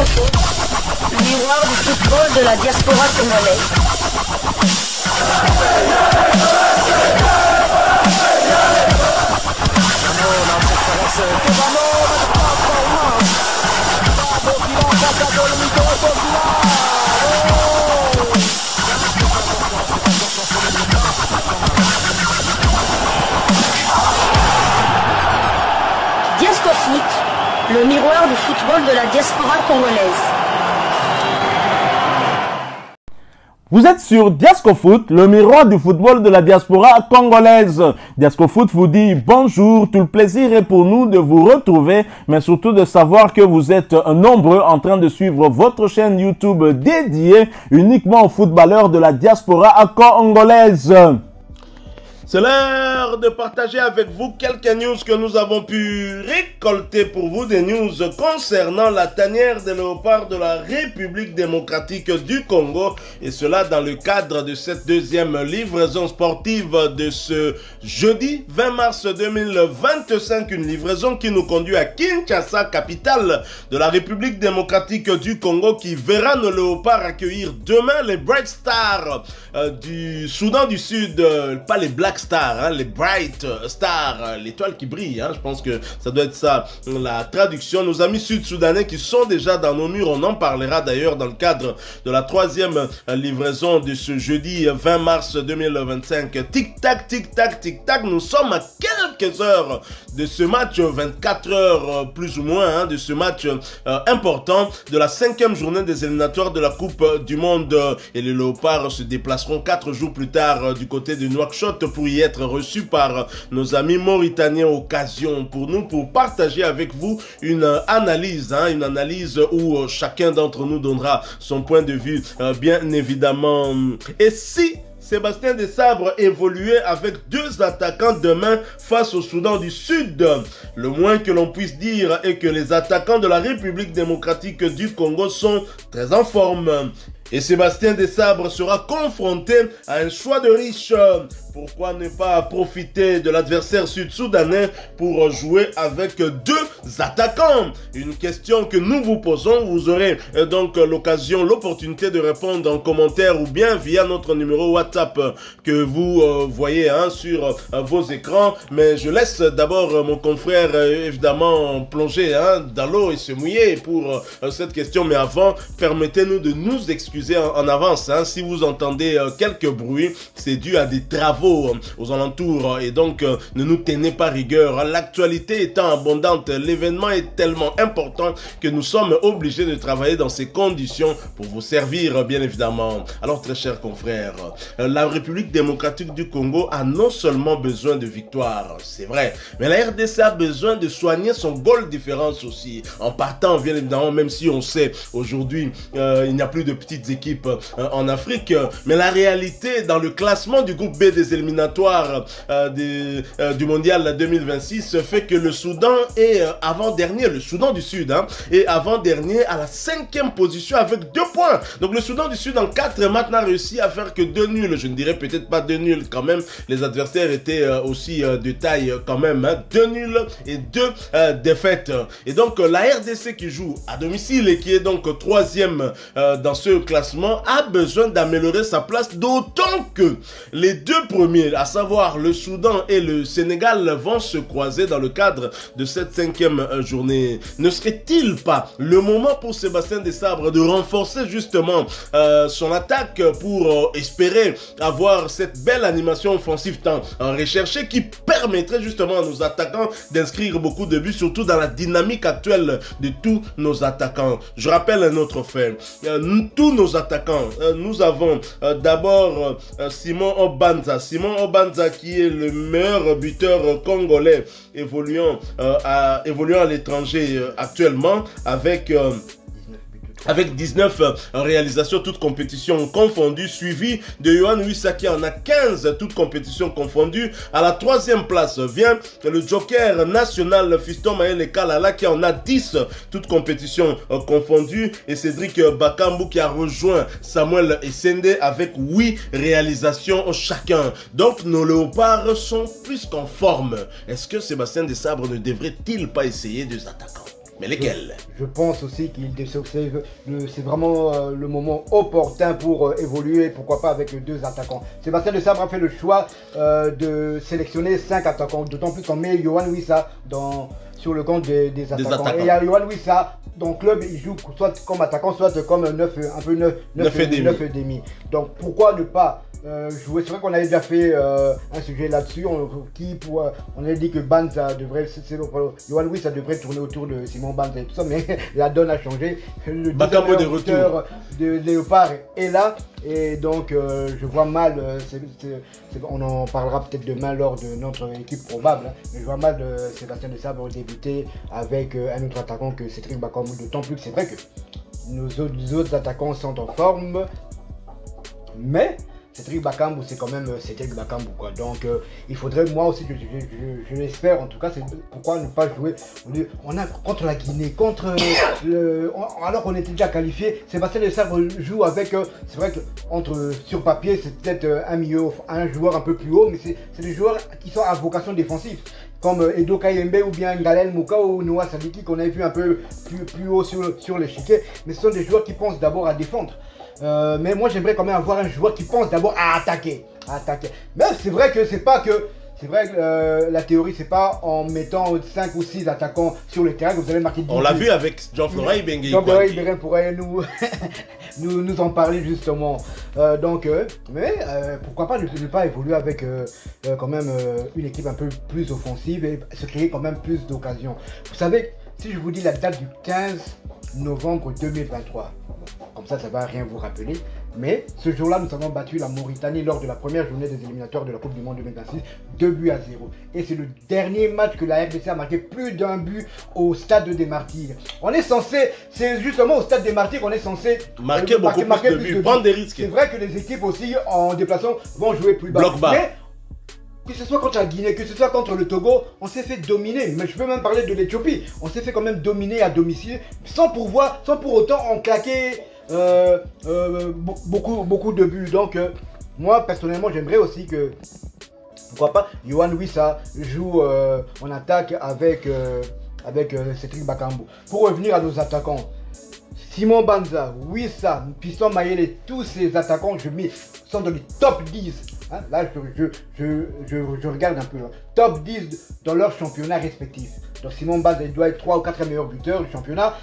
Foot, le miroir du football de la diaspora congolaise. Diasco Foot, le miroir du football de la diaspora congolaise. Vous êtes sur Diasco Foot, le miroir du football de la diaspora congolaise. Diasco Foot vous dit bonjour, tout le plaisir est pour nous de vous retrouver, mais surtout de savoir que vous êtes nombreux en train de suivre votre chaîne YouTube dédiée uniquement aux footballeurs de la diaspora congolaise. C'est l'heure de partager avec vous quelques news que nous avons pu récolter pour vous, des news concernant la tanière des léopards de la République démocratique du Congo, et cela dans le cadre de cette deuxième livraison sportive de ce jeudi 20 mars 2025, une livraison qui nous conduit à Kinshasa, capitale de la République démocratique du Congo, qui verra nos léopards accueillir demain les Bright Stars du Soudan du Sud, pas les Black Stars, hein, les Bright Stars, l'étoile qui brille, hein, je pense que ça doit être ça la traduction. Nos amis sud-soudanais qui sont déjà dans nos murs, on en parlera d'ailleurs dans le cadre de la troisième livraison de ce jeudi 20 mars 2025. Tic-tac, tic-tac, tic-tac, nous sommes à quelques heures de ce match, 24 heures plus ou moins, hein, de ce match important de la 5e journée des éliminatoires de la Coupe du Monde, et les léopards se déplaceront 4 jours plus tard du côté de Nouakchott pour y être reçus par nos amis mauritaniens. Occasion pour nous pour partager avec vous une analyse, hein, une analyse où chacun d'entre nous donnera son point de vue, bien évidemment. Et si Sébastien Desabre évoluait avec 2 attaquants demain face au Soudan du Sud, le moins que l'on puisse dire est que les attaquants de la République démocratique du Congo sont très en forme. Et Sébastien Desabre sera confronté à un choix de riche. Pourquoi ne pas profiter de l'adversaire sud-soudanais pour jouer avec 2 attaquants? Une question que nous vous posons. Vous aurez donc l'occasion, l'opportunité de répondre en commentaire ou bien via notre numéro WhatsApp que vous voyez, hein, sur vos écrans. Mais je laisse d'abord mon confrère évidemment plonger, hein, dans l'eau et se mouiller pour cette question. Mais avant, permettez-nous de nous excuser en avance, hein. Si vous entendez quelques bruits, c'est dû à des travaux aux alentours, et donc ne nous tenez pas rigueur. L'actualité étant abondante, l'événement est tellement important que nous sommes obligés de travailler dans ces conditions pour vous servir, bien évidemment. Alors très chers confrères, la République démocratique du Congo a non seulement besoin de victoire, c'est vrai, mais la RDC a besoin de soigner son goal différence aussi, en partant bien évidemment, même si on sait aujourd'hui il n'y a plus de petites équipes en Afrique, mais la réalité dans le classement du groupe B des éliminatoires du mondial 2026 fait que le Soudan est avant-dernier, le Soudan du Sud, hein, est avant-dernier à la 5e position avec 2 points. Donc le Soudan du Sud en 4 matchs n'a réussi à faire que 2 nuls. Je ne dirais peut-être pas 2 nuls quand même, les adversaires étaient aussi de taille quand même, hein. 2 nuls et 2 défaites. Et donc la RDC qui joue à domicile et qui est donc 3e dans ce classement a besoin d'améliorer sa place, d'autant que les 2 premiers, à savoir le Soudan et le Sénégal, vont se croiser dans le cadre de cette 5e journée. Ne serait-il pas le moment pour Sébastien Desabre de renforcer justement son attaque pour espérer avoir cette belle animation offensive tant recherchée qui permettrait justement à nos attaquants d'inscrire beaucoup de buts, surtout dans la dynamique actuelle de tous nos attaquants. Je rappelle un autre fait. Tous nos attaquants, nous avons d'abord Simon Obanza. Simon Obanza qui est le meilleur buteur congolais évoluant à l'étranger actuellement avec 19 réalisations, toutes compétitions confondues, suivi de Yohan Wissa qui en a 15, toutes compétitions confondues. À la 3e place vient le joker national Fiston Maël Kalala qui en a 10, toutes compétitions confondues. Et Cédric Bakambu qui a rejoint Samuel Essende avec 8 réalisations chacun. Donc nos léopards sont plus qu'en forme. Est-ce que Sébastien Desabre ne devrait-il pas essayer des attaquants? Mais lesquels? Je pense aussi qu'il c'est vraiment le moment opportun pour évoluer, pourquoi pas avec 2 attaquants. Sébastien Desabre a fait le choix de sélectionner 5 attaquants, d'autant plus qu'on met Yohan Wissa sur le compte des attaquants. Et il y a Yohan Wissa, dans le club, il joue soit comme attaquant, soit comme 9 et demi. Donc pourquoi ne pas jouer? C'est vrai qu'on avait déjà fait un sujet là-dessus. On avait dit que Banza devrait, Yohan Wissa devrait tourner autour de Simon Banza et tout ça, mais la donne a changé. Le Bakambu de retour de Léopard est là, et donc je vois mal. On en parlera peut-être demain lors de notre équipe probable, hein, mais je vois mal Sébastien Desabre débuter avec un autre attaquant que Cédric Bakambu. D'autant plus que c'est vrai que nos autres attaquants sont en forme, mais Cédric Bakambu, c'est quand même Cédric Bakambu, quoi. Donc il faudrait, moi aussi, je l'espère en tout cas, c'est pourquoi ne pas jouer. On a contre la Guinée, alors qu'on était déjà qualifié. Sébastien Desabre joue avec, c'est vrai que sur papier c'est peut-être un joueur un peu plus haut, mais c'est des joueurs qui sont à vocation défensive, comme Edo Kayembe ou bien Galel Mouka ou Noah Sadiki, qu'on a vu un peu plus haut sur l'échiquier. Mais ce sont des joueurs qui pensent d'abord à défendre. Mais moi j'aimerais quand même avoir un joueur qui pense d'abord à attaquer. Mais c'est vrai que la théorie, c'est pas en mettant 5 ou 6 attaquants sur le terrain que vous allez marquer 10 buts. On l'a vu avec Jean-Florent Ibenge. Jean-Florent Ibenge pourrait nous en parler justement. Mais pourquoi pas ne pas évoluer avec quand même une équipe un peu plus offensive et se créer quand même plus d'occasions. Vous savez, si je vous dis la date du 15 novembre 2023, comme ça va rien vous rappeler, mais ce jour-là, nous avons battu la Mauritanie lors de la première journée des éliminatoires de la Coupe du Monde 2026, 2-0. Et c'est le dernier match que la RDC a marqué plus d'un but au Stade des Martyrs. C'est justement au Stade des Martyrs qu'on est censé marquer beaucoup plus de buts, prendre des risques. C'est vrai que les équipes aussi, en déplacement, vont jouer plus bas. Bloc bas. Mais, que ce soit contre la Guinée, que ce soit contre le Togo, on s'est fait dominer. Mais je peux même parler de l'Éthiopie. On s'est fait quand même dominer à domicile, sans pour autant en claquer beaucoup de buts. Donc moi personnellement j'aimerais aussi que, pourquoi pas, Yohan Wissa joue en attaque avec Cédric Bakambu. Pour revenir à nos attaquants, Simon Banza, Wissa, Fiston Mayele, tous ces attaquants sont dans les top 10. Hein, là je regarde un peu, hein. Top 10 dans leur championnat respectif. Donc Simon Banza doit être 3 ou 4 meilleurs buteurs du championnat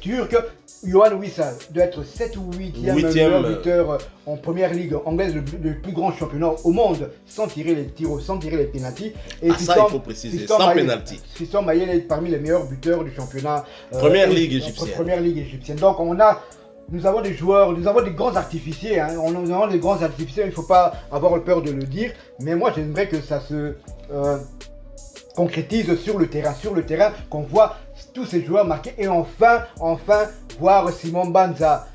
turc. Yohan Wissa doit être 7 ou 8e meilleur buteur en première ligue anglaise, le plus grand championnat au monde, sans tirer les tirs, sans tirer les pénaltys. Et ça il faut préciser, sans pénalty. Fiston Mayele est parmi les meilleurs buteurs du championnat première ligue égyptienne. Donc nous avons des joueurs, nous avons des grands artificiers, hein. Nous avons des grands artificiers, il ne faut pas avoir peur de le dire. Mais moi j'aimerais que ça se concrétise sur le terrain, qu'on voit tous ces joueurs marqués et enfin voir Simon Banza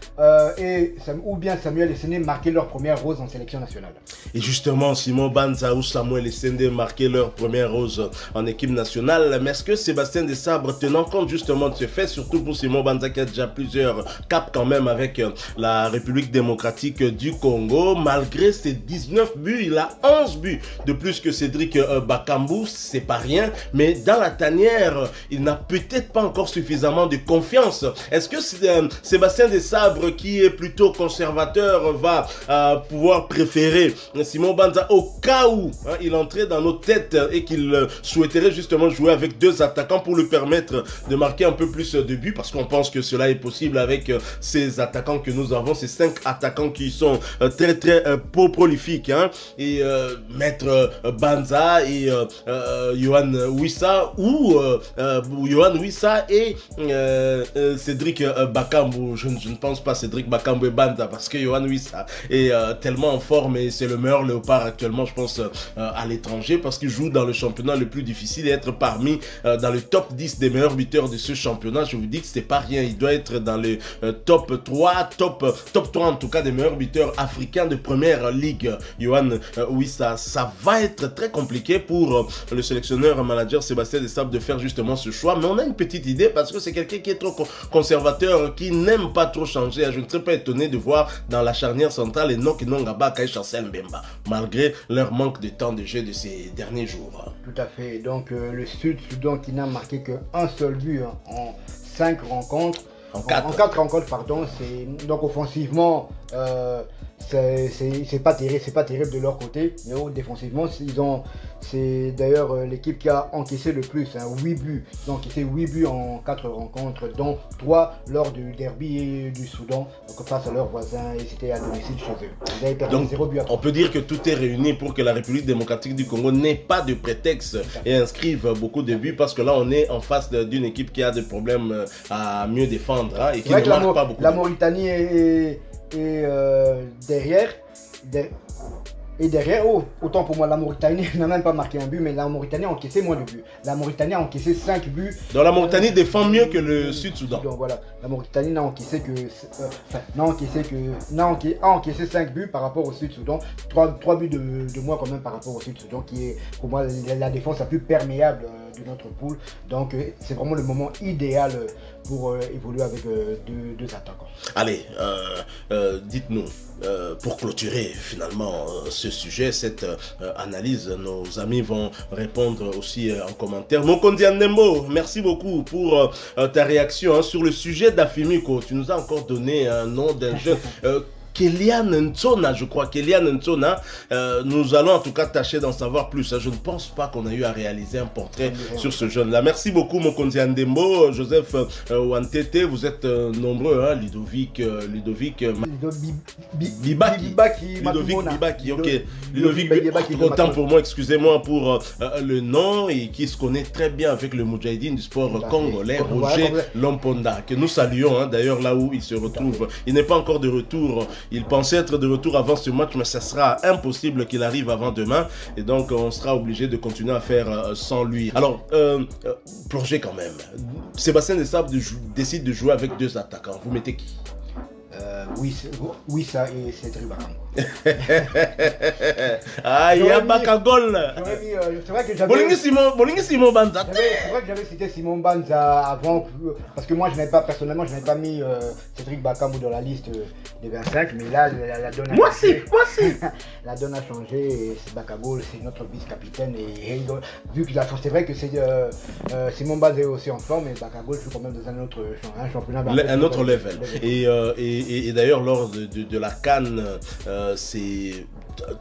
ou bien Samuel Essendé marquer leur première rose en sélection nationale. Et justement, Simon Banza ou Samuel Essendé marquer leur première rose en équipe nationale. Mais est-ce que Sébastien Desabre, tenant compte justement de ce fait, surtout pour Simon Banza qui a déjà plusieurs caps quand même avec la République démocratique du Congo, malgré ses 19 buts, il a 11 buts de plus que Cédric Bakambu, c'est pas rien, mais dans la tanière, il n'a peut-être pas encore suffisamment de confiance. Est-ce que Sébastien Desabre, qui est plutôt conservateur, va pouvoir préférer Simon Banza au cas où il entrait dans nos têtes et qu'il souhaiterait justement jouer avec 2 attaquants pour lui permettre de marquer un peu plus de buts, parce qu'on pense que cela est possible avec ces attaquants que nous avons, ces 5 attaquants qui sont très prolifiques, hein, et mettre Banza et Yohan Wissa ou Yohan Wissa et Cédric Bakambu. Je ne pense pas Cédric Bakambu et Banza, parce que Yohan Wissa est tellement en forme et c'est le meilleur léopard actuellement, je pense, à l'étranger, parce qu'il joue dans le championnat le plus difficile et être parmi dans le top 10 des meilleurs buteurs de ce championnat, je vous dis que c'est pas rien. Il doit être dans le top 3 en tout cas des meilleurs buteurs africains de première ligue. Yohan Wissa, ça va être très compliqué pour le sélectionneur manager Sébastien Desabre de faire justement ce choix, mais on a une petite idée parce que c'est quelqu'un qui est trop conservateur, qui n'aime pas trop changer changer. Je ne serais pas étonné de voir dans la charnière centrale Enoch Nongabaka et Chancel Mbemba, malgré leur manque de temps de jeu de ces derniers jours. Tout à fait. Donc le Sud-Soudan qui n'a marqué qu'un seul but en 5 rencontres. En 4 rencontres, pardon. Donc offensivement, c'est pas terrible de leur côté. Mais défensivement, c'est d'ailleurs l'équipe qui a encaissé le plus, 8 buts. Ils ont encaissé 8 buts en 4 rencontres, dont 3 lors du derby du Soudan, donc face à leurs voisins, et c'était à domicile chez eux. Ils avaient perdu 0 but à 3. On peut dire que tout est réuni pour que la République démocratique du Congo n'ait pas de prétexte et inscrive beaucoup de buts, parce que là on est en face d'une équipe qui a des problèmes à mieux défendre et qui ne marque pas beaucoup. La Mauritanie est derrière. Et derrière, autant pour moi, la Mauritanie n'a même pas marqué un but, mais la Mauritanie a encaissé moins de buts. La Mauritanie a encaissé 5 buts. Donc la Mauritanie défend mieux que le Sud-Soudan. Donc voilà, la Mauritanie n'a encaissé a encaissé 5 buts par rapport au Sud-Soudan. 3 buts de moins quand même par rapport au Sud-Soudan, qui est pour moi la défense la plus perméable de notre poule. Donc c'est vraiment le moment idéal pour évoluer avec deux attaquants. Allez, dites-nous, pour clôturer finalement ce sujet, cette analyse, nos amis vont répondre aussi en commentaire. Mokondi Anembo, merci beaucoup pour ta réaction sur le sujet d'Afimiko. Tu nous as encore donné un nom d'un jeune... Kélian Ntsona, je crois, Kélian Ntsona. Nous allons en tout cas tâcher d'en savoir plus. Je ne pense pas qu'on a eu à réaliser un portrait sur ce jeune-là. Merci beaucoup, Mokonzi Andembo, Joseph Wantete. Vous êtes nombreux, hein, Ludovic Bibaki, ok. Ludovic Bibaki, autant pour moi, excusez-moi pour le nom, et qui se connaît très bien avec le Moudjahidine du sport congolais, Roger Lomponda, que nous saluons, hein, d'ailleurs là où il se retrouve. Il n'est pas encore de retour. Il pensait être de retour avant ce match, mais ça sera impossible qu'il arrive avant demain. Et donc, on sera obligé de continuer à faire sans lui. Alors, plongez quand même. Sébastien Desabre décide de jouer avec 2 attaquants. Vous mettez qui? Oui, ça et c'est très marrant. Ah, il y a Bakagol. C'est vrai que j'avais Simon Banza. C'est vrai que j'avais cité Simon Banza avant, parce que moi, personnellement, je n'avais pas mis Cédric Bakambu dans la liste des 25, mais là, la donne a changé. Moi aussi. La donne a changé, et Bakagol, c'est notre vice-capitaine, et vu qu'il a changé, c'est vrai que Simon Banza est aussi en forme, mais Bakagol joue quand même dans un autre championnat. Un autre level. Et d'ailleurs, lors de la CAN, c'est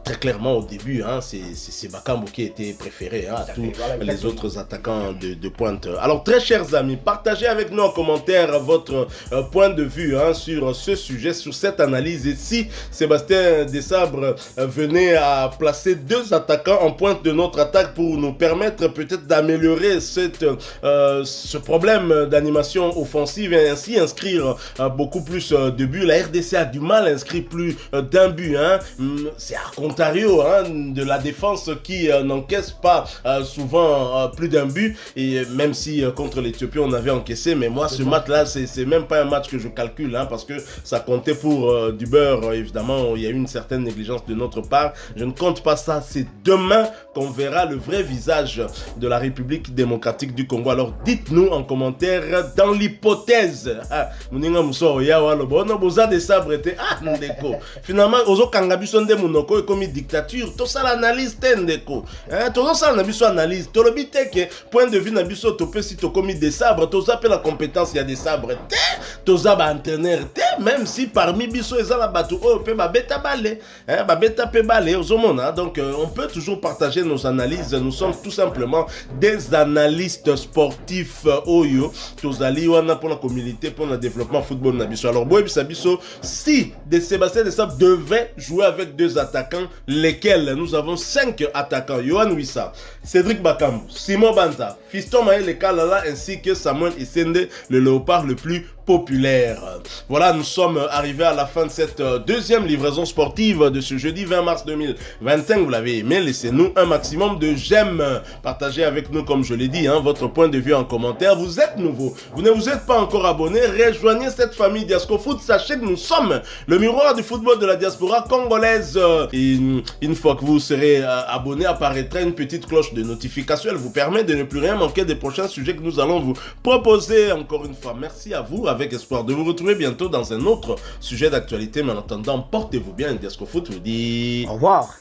très clairement au début, hein, c'est Bakambu qui était préféré, hein, à tous les autres attaquants de pointe. Alors, très chers amis, partagez avec nous en commentaire votre point de vue, hein, sur ce sujet, sur cette analyse. Et si Sébastien Desabre venait à placer 2 attaquants en pointe de notre attaque pour nous permettre peut-être d'améliorer ce problème d'animation offensive et ainsi inscrire beaucoup plus de buts. La RDC a du mal à inscrire plus d'un but, hein. C'est à contrario, hein, de la défense qui n'encaisse pas souvent plus d'un but. Et même si contre l'Éthiopie on avait encaissé, mais moi ce match-là, c'est même pas un match que je calcule, hein, parce que ça comptait pour du beurre. Évidemment, il y a eu une certaine négligence de notre part. Je ne compte pas ça. C'est demain qu'on verra le vrai visage de la République démocratique du Congo. Alors dites-nous en commentaire, dans l'hypothèse, finalement, Ozo Kangabuson de Monoko est comme une dictature. Tout ça l'analyse tendeko. Tout ça l'analyse analyse. Tout le but est que point de vue n'abisso topé si tu commis des sabres. Tout ça la compétence il y a des sabres. Tout ça entraîneur. Même si parmi biso et la bateau oh peut babeta balé. Babeta peut balé aux homona. Donc on peut toujours partager nos analyses. Nous sommes tout simplement des analystes sportifs. Oyo. Tous ali wana pour la communauté pour le développement football n'abisso. Alors boy biso si de Sébastien Desabre devait jouer avec 2 attaquants, lesquels nous avons 5 attaquants. Yohan Wissa, Cédric Bakambu, Simon Banza, Fiston Maël Kalala ainsi que Samuel Essende, le léopard le plus populaire. Voilà, nous sommes arrivés à la fin de cette deuxième livraison sportive de ce jeudi 20 mars 2025. Vous l'avez aimé, laissez-nous un maximum de j'aime. Partagez avec nous, comme je l'ai dit, hein, votre point de vue en commentaire. Vous êtes nouveau, vous ne vous êtes pas encore abonné, rejoignez cette famille Diasco Foot. Sachez que nous sommes le miroir du football de la diaspora congolaise. Et une fois que vous serez abonné, apparaîtra une petite cloche de notification. Elle vous permet de ne plus rien manquer des prochains sujets que nous allons vous proposer. Encore une fois, merci à vous, avec espoir de vous retrouver bientôt dans un un autre sujet d'actualité. Mais en attendant, portez-vous bien. Diasco Foot vous dit au revoir.